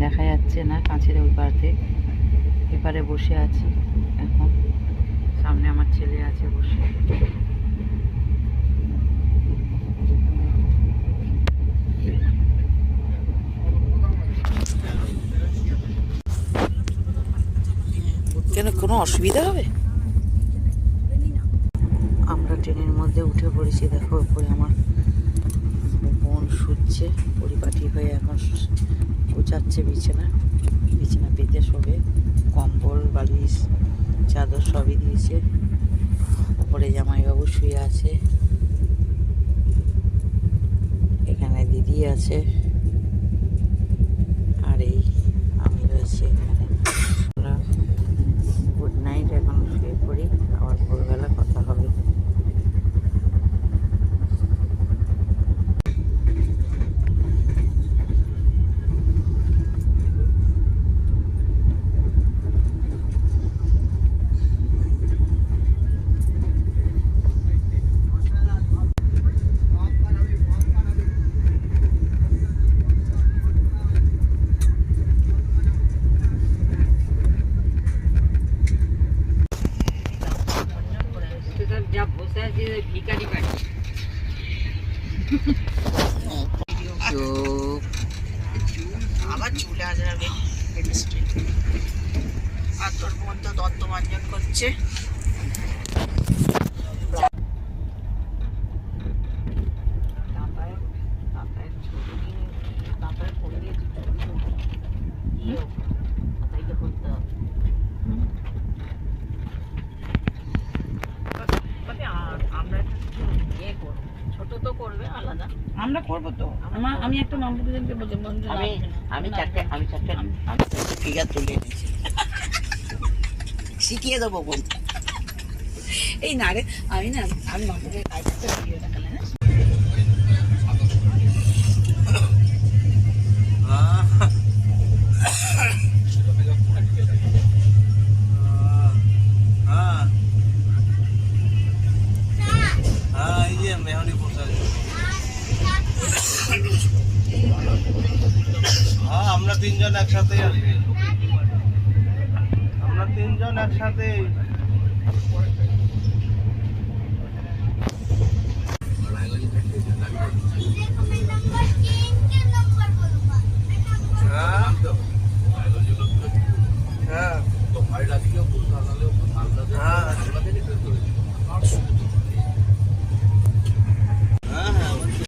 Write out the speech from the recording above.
দেখা যাচ্ছে না, কাঁচের ওই পাড়তে এপারে বসে আছি এখন। সামনে আমার ছেলে আছে বসে। কেন, কোনো অসুবিধা হবে? আমরা ট্রেনের মধ্যে উঠে পড়েছি। দেখো উপরে আমার বোন শুচ্ছে, পরিপাটি হয়ে এখন গোছাচ্ছে বিছানা। বিছানা পেতে শোবে, কম্বল বালিশ চাদর সবই দিয়েছে। উপরে জামাইবাবু শুয়ে আছে, এখানে দিদি আছে, আর এই আমি রয়েছি এখানে। গুড নাইট, এখন শুয়ে পড়ি, আবার ভোরবেলা কথা হবে। আবার চুলে আজরাবে আর তোর বোন তো দন্তমাঞ্জন করছে। আমরা করবো তো। আমি একটা নম্বরকে বলছি, আমি চারটে ফিগার তুলে এনেছি, শিখিয়ে দেবো বলতে। এই না রে, আমি নম্বরের কাজটা ভিডিও দেখালে না। আমরা তিনজন একসাথে আসি, আমরা তিনজন একসাথে।